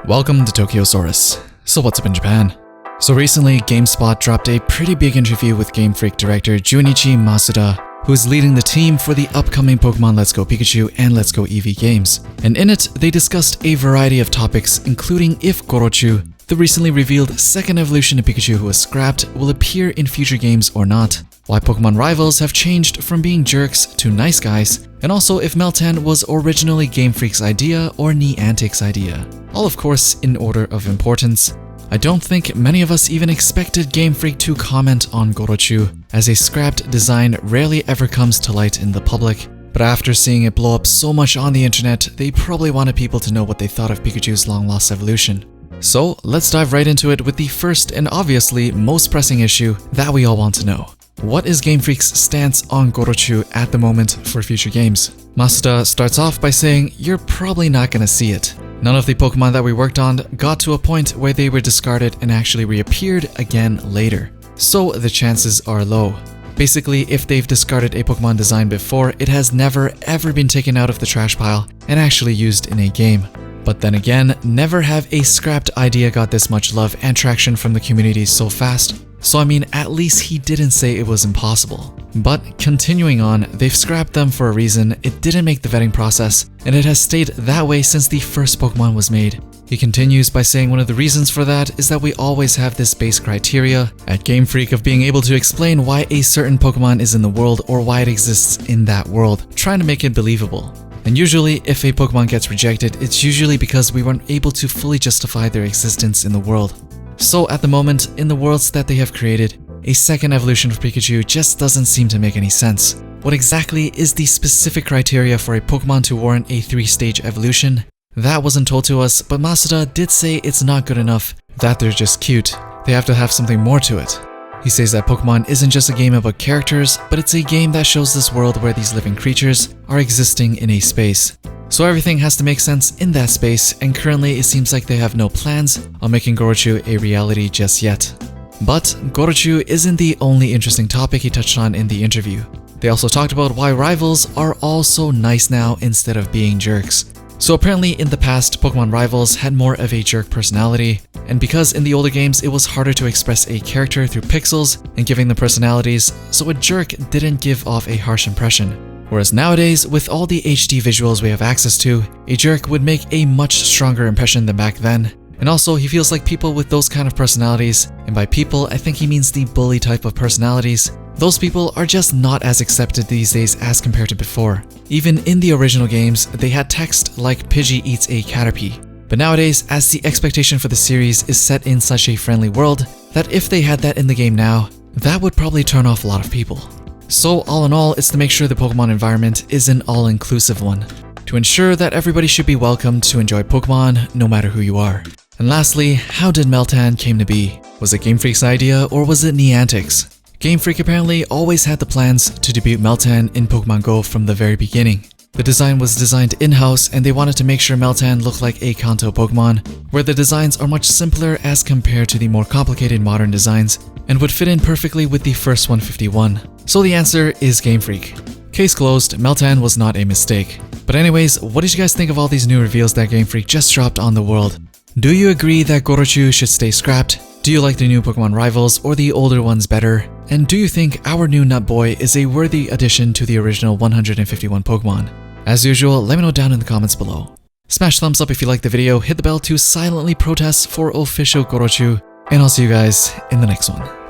Welcome to Tokyosaurus. So what's up in Japan? So recently, Gamespot dropped a pretty big interview with Gamefreak director Junichi Masuda, who is leading the team for the upcoming Pokemon Let's Go Pikachu and Let's Go Eevee games. And in it, they discussed a variety of topics, including if Gorochu, the recently revealed second evolution of Pikachu who was scrapped, will appear in future games or not, why Pokemon rivals have changed from being jerks to nice guys, and also if Meltan was originally Game Freak's idea or Niantic's idea. All of course in order of importance. I don't think many of us even expected Game Freak to comment on Gorochu, as a scrapped design rarely ever comes to light in the public, but after seeing it blow up so much on the internet, they probably wanted people to know what they thought of Pikachu's long-lost evolution. So let's dive right into it with the first and obviously most pressing issue that we all want to know. What is Game Freak's stance on Gorochu at the moment for future games? Masuda starts off by saying, you're probably not gonna see it. None of the Pokemon that we worked on got to a point where they were discarded and actually reappeared again later. So the chances are low. Basically, if they've discarded a Pokemon design before, it has never ever been taken out of the trash pile and actually used in a game. But then again, never have a scrapped idea got this much love and traction from the community so fast. So I mean, at least he didn't say it was impossible. But continuing on, they've scrapped them for a reason. It didn't make the vetting process, and it has stayed that way since the first Pokemon was made. He continues by saying one of the reasons for that is that we always have this base criteria at Game Freak of being able to explain why a certain Pokemon is in the world or why it exists in that world, trying to make it believable. And usually, if a Pokemon gets rejected, it's usually because we weren't able to fully justify their existence in the world. So at the moment, in the worlds that they have created, a second evolution for Pikachu just doesn't seem to make any sense. What exactly is the specific criteria for a Pokemon to warrant a 3-stage evolution? That wasn't told to us, but Masuda did say it's not good enough, that they're just cute. They have to have something more to it. He says that Pokemon isn't just a game about characters, but it's a game that shows this world where these living creatures are existing in a space. So everything has to make sense in that space, and currently it seems like they have no plans on making Gorochu a reality just yet. But Gorochu isn't the only interesting topic he touched on in the interview. They also talked about why rivals are all so nice now instead of being jerks. So apparently in the past, Pokemon rivals had more of a jerk personality, and because in the older games it was harder to express a character through pixels and giving them personalities, so a jerk didn't give off a harsh impression. Whereas nowadays, with all the HD visuals we have access to, a jerk would make a much stronger impression than back then. And also, he feels like people with those kind of personalities, and by people I think he means the bully type of personalities, those people are just not as accepted these days as compared to before. Even in the original games, they had text like Pidgey eats a Caterpie. But nowadays, as the expectation for the series is set in such a friendly world, that if they had that in the game now, that would probably turn off a lot of people. So all in all, it's to make sure the Pokemon environment is an all-inclusive one, to ensure that everybody should be welcomed to enjoy Pokemon no matter who you are. And lastly, how did Meltan came to be? Was it Game Freak's idea or was it Niantic's? Game Freak apparently always had the plans to debut Meltan in Pokemon Go from the very beginning. The design was designed in-house and they wanted to make sure Meltan looked like a Kanto Pokemon, where the designs are much simpler as compared to the more complicated modern designs and would fit in perfectly with the first 151. So the answer is Game Freak. Case closed, Meltan was not a mistake. But anyways, what did you guys think of all these new reveals that Game Freak just dropped on the world? Do you agree that Gorochu should stay scrapped? Do you like the new Pokemon rivals or the older ones better? And do you think our new Nut Boy is a worthy addition to the original 151 Pokemon? As usual, let me know down in the comments below. Smash thumbs up if you liked the video, hit the bell to silently protest for official Gorochu, and I'll see you guys in the next one.